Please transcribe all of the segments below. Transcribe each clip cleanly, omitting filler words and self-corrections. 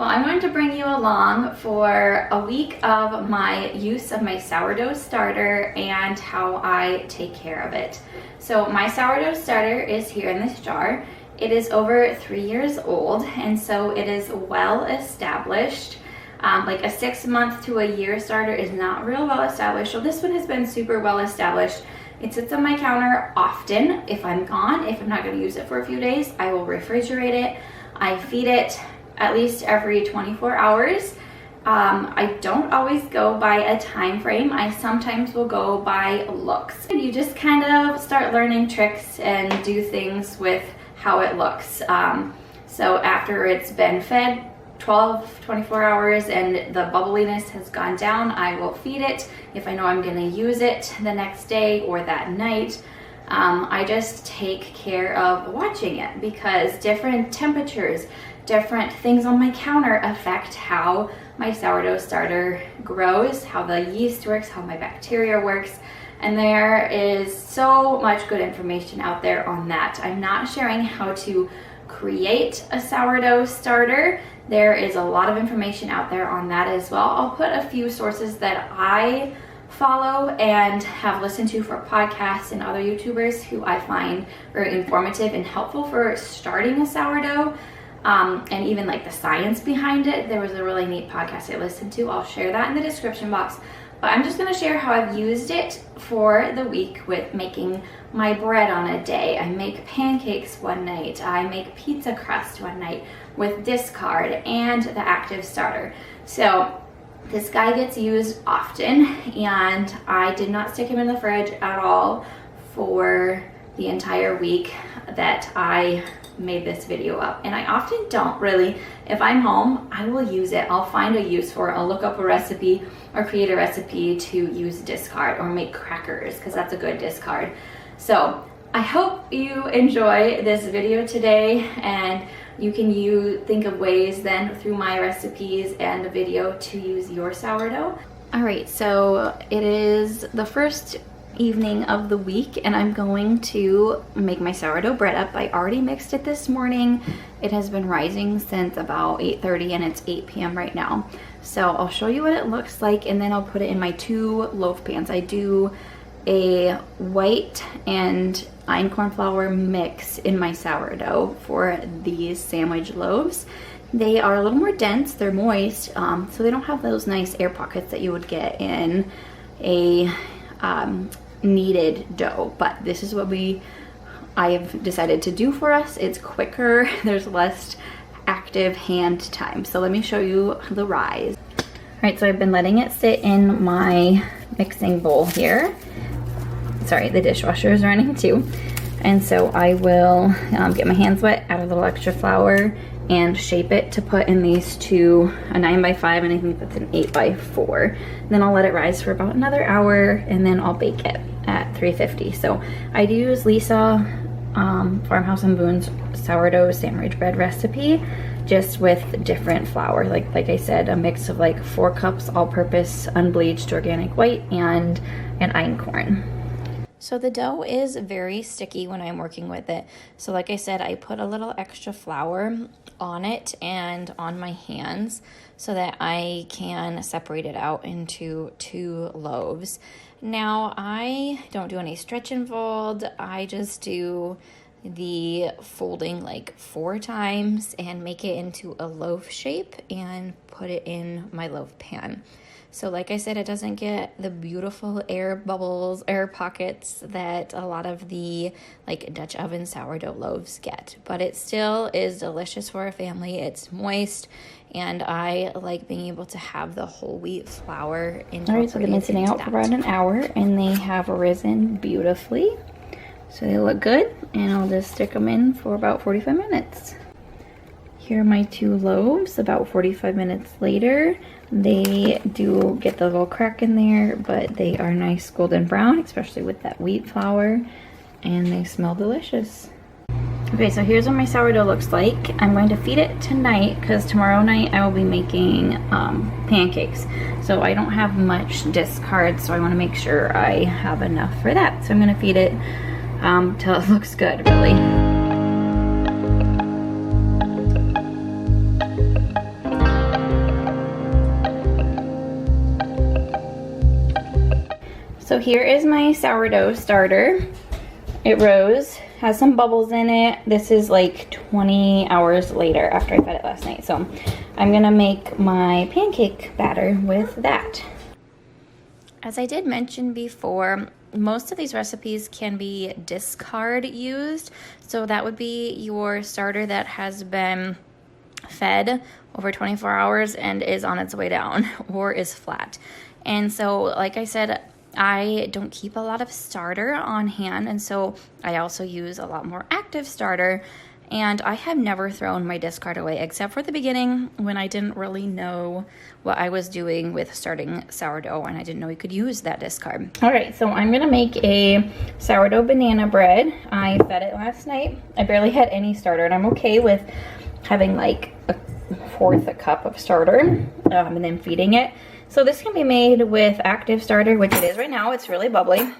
Well, I'm going to bring you along for a week of my use of my sourdough starter and how I take care of it. So my sourdough starter is here in this jar. It is over 3 years old, and so it is well established. Like a 6 month to a year starter is not real well established. So this one has been super well established. It sits on my counter often. If I'm gone, if I'm not going to use it for a few days, I will refrigerate it. I feed it at least every 24 hours. I don't always go by a time frame. I sometimes will go by looks. You just kind of start learning tricks and do things with how it looks. So after it's been fed 24 hours and the bubbliness has gone down, I will feed it. If I know I'm gonna use it the next day or that night, I just take care of watching it, because different temperatures, different things on my counter affect how my sourdough starter grows, how the yeast works, how my bacteria works. And there is so much good information out there on that. I'm not sharing how to create a sourdough starter. There is a lot of information out there on that as well. I'll put a few sources that I follow and have listened to for podcasts and other YouTubers who I find very informative and helpful for starting a sourdough, and even like the science behind it. There was a really neat podcast I listened to. I'll share that in the description box. But I'm just going to share how I've used it for the week with making my bread on a day. I make pancakes one night. I make pizza crust one night with discard and the active starter. So this guy gets used often, and I did not stick him in the fridge at all for the entire week that I made this video up. And I often don't really. If I'm home, I will use it. I'll find a use for it. I'll look up a recipe or create a recipe to use discard or make crackers, because that's a good discard. So I hope you enjoy this video today, and you can think of ways then through my recipes and a video to use your sourdough. All right, so it is the first evening of the week, and I'm going to make my sourdough bread up. I already mixed it this morning. It has been rising since about 8:30, and it's 8 p.m. right now. So I'll show you what it looks like, and then I'll put it in my 2 loaf pans. I do a white and einkorn flour mix in my sourdough for these sandwich loaves. They are a little more dense, they're moist, so they don't have those nice air pockets that you would get in a kneaded dough. But this is what I've decided to do for us. It's quicker, there's less active hand time. So let me show you the rise. All right, so I've been letting it sit in my mixing bowl here. Sorry, the dishwasher is running too. And so I will get my hands wet, add a little extra flour, and shape it to put in these 2, a 9x5, and I think that's an 8x4. Then I'll let it rise for about another hour, and then I'll bake it at 350. So I do use Lisa Farmhouse and Boone's sourdough sandwich bread recipe, just with different flour. Like I said, a mix of like 4 cups all-purpose unbleached organic white and an einkorn. So the dough is very sticky when I'm working with it. So like I said, I put a little extra flour on it and on my hands so that I can separate it out into 2 loaves. Now I don't do any stretch and fold. I just do the folding like 4 times and make it into a loaf shape and put it in my loaf pan. So like I said, it doesn't get the beautiful air bubbles, air pockets that a lot of the like Dutch oven sourdough loaves get, but it still is delicious for a family. It's moist, and I like being able to have the whole wheat flour incorporated. All right, so they've been sitting out for about an hour, and they have risen beautifully. So they look good, and I'll just stick them in for about 45 minutes. Here are my 2 loaves about 45 minutes later. They do get the little crack in there, but they are nice golden brown, especially with that wheat flour, and they smell delicious. Okay, so here's what my sourdough looks like. I'm going to feed it tonight because tomorrow night I will be making pancakes. So I don't have much discard, so I want to make sure I have enough for that. So I'm going to feed it till it looks good, really. So here is my sourdough starter. It rose, has some bubbles in it. This is like 20 hours later after I fed it last night. So I'm gonna make my pancake batter with that. As I did mention before, most of these recipes can be discard used. So that would be your starter that has been fed over 24 hours and is on its way down or is flat. And so, like I said, I don't keep a lot of starter on hand, and so I also use a lot more active starter. And I have never thrown my discard away, except for the beginning when I didn't really know what I was doing with starting sourdough, and I didn't know you could use that discard. All right, so I'm gonna make a sourdough banana bread. I fed it last night. I barely had any starter, and I'm okay with having like a fourth a cup of starter and then feeding it. So this can be made with active starter, which it is right now. It's really bubbly.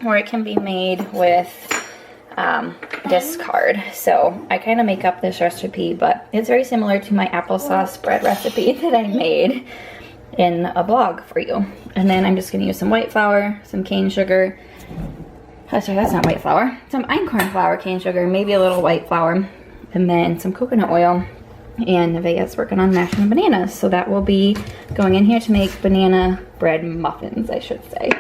Or it can be made with discard. So I kind of make up this recipe, but it's very similar to my applesauce bread recipe that I made in a blog for you. And then I'm just going to use some white flour, some cane sugar. Oh, sorry, that's not white flour. Some einkorn flour, cane sugar, maybe a little white flour, and then some coconut oil. And Nevaeh's working on mashing bananas, so that will be going in here to make banana bread muffins, I should say.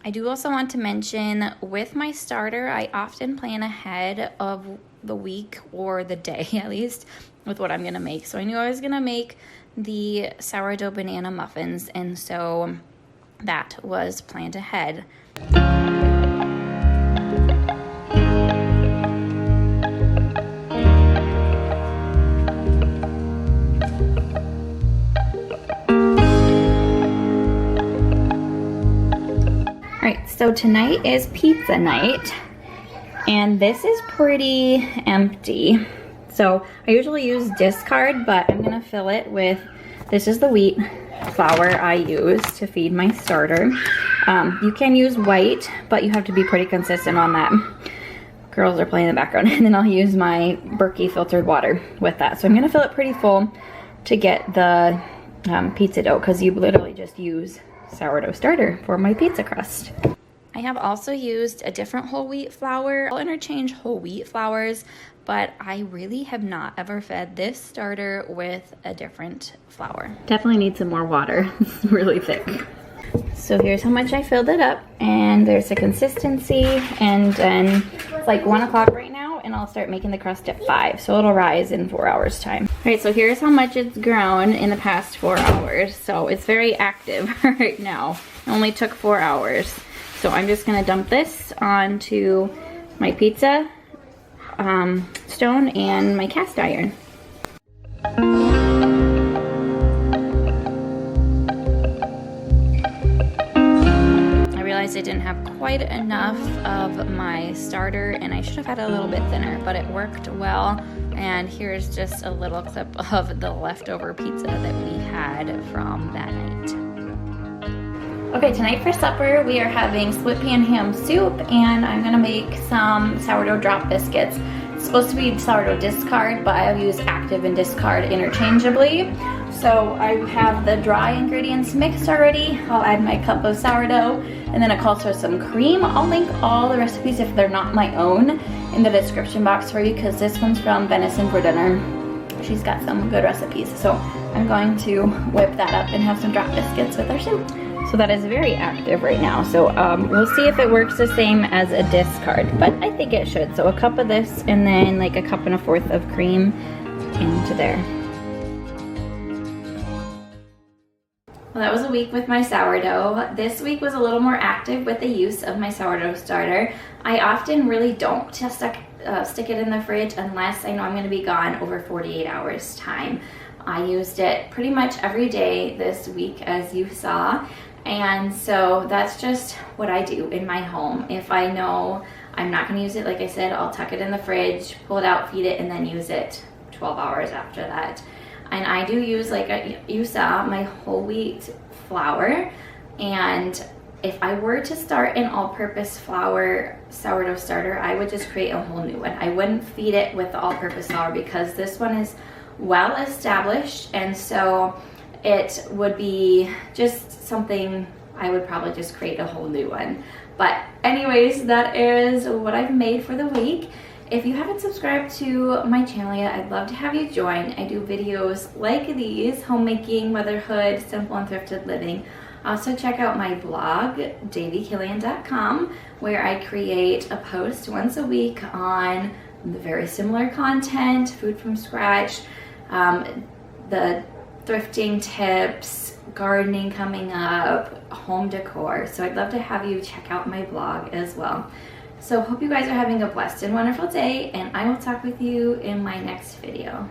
I do also want to mention, with my starter, I often plan ahead of the week, or the day at least, with what I'm going to make. So I knew I was going to make the sourdough banana muffins, and so that was planned ahead. So tonight is pizza night, and this is pretty empty. So I usually use discard, but I'm gonna fill it with, this is the wheat flour I use to feed my starter. You can use white, but you have to be pretty consistent on that. Girls are playing in the background. And then I'll use my Berkey filtered water with that. So I'm gonna fill it pretty full to get the pizza dough, because you literally just use sourdough starter for my pizza crust. I have also used a different whole wheat flour. I'll interchange whole wheat flours, but I really have not ever fed this starter with a different flour. Definitely need some more water. It's really thick. So here's how much I filled it up, and there's a consistency, and then it's like 1 o'clock right now, and I'll start making the crust at 5, so it'll rise in 4 hours time. All right, so here's how much it's grown in the past 4 hours. So it's very active right now. It only took 4 hours. So I'm just gonna dump this onto my pizza stone and my cast iron. I realized I didn't have quite enough of my starter, and I should have had it a little bit thinner, but it worked well. And here's just a little clip of the leftover pizza that we had from that night. Okay, tonight for supper we are having split pan ham soup, and I'm gonna make some sourdough drop biscuits. It's supposed to be sourdough discard, but I'll use active and discard interchangeably. So I have the dry ingredients mixed already. I'll add my cup of sourdough, and then it calls for some cream. I'll link all the recipes, if they're not my own, in the description box for you, because this one's from Venison for Dinner. She's got some good recipes. So I'm going to whip that up and have some drop biscuits with our soup. So that is very active right now. So we'll see if it works the same as a discard, but I think it should. So a cup of this, and then like a cup and a fourth of cream into there. Well, that was a week with my sourdough. This week was a little more active with the use of my sourdough starter. I often really don't just stick it in the fridge unless I know I'm gonna be gone over 48 hours time. I used it pretty much every day this week, as you saw. And so that's just what I do in my home. If I know I'm not gonna use it, like I said, I'll tuck it in the fridge, pull it out, feed it, and then use it 12 hours after that. And I do use, like you saw, my whole wheat flour. And if I were to start an all-purpose flour sourdough starter, I would just create a whole new one. I wouldn't feed it with the all-purpose flour, because this one is well established, and so it would be just something I would probably just create a whole new one. But anyways, that is what I've made for the week. If you haven't subscribed to my channel yet, I'd love to have you join. I do videos like these, homemaking, motherhood, simple and thrifted living. Also check out my blog, daviekillian.com, where I create a post once a week on the very similar content, food from scratch, the thrifting tips, gardening coming up, home decor. So I'd love to have you check out my blog as well. So hope you guys are having a blessed and wonderful day, and I will talk with you in my next video.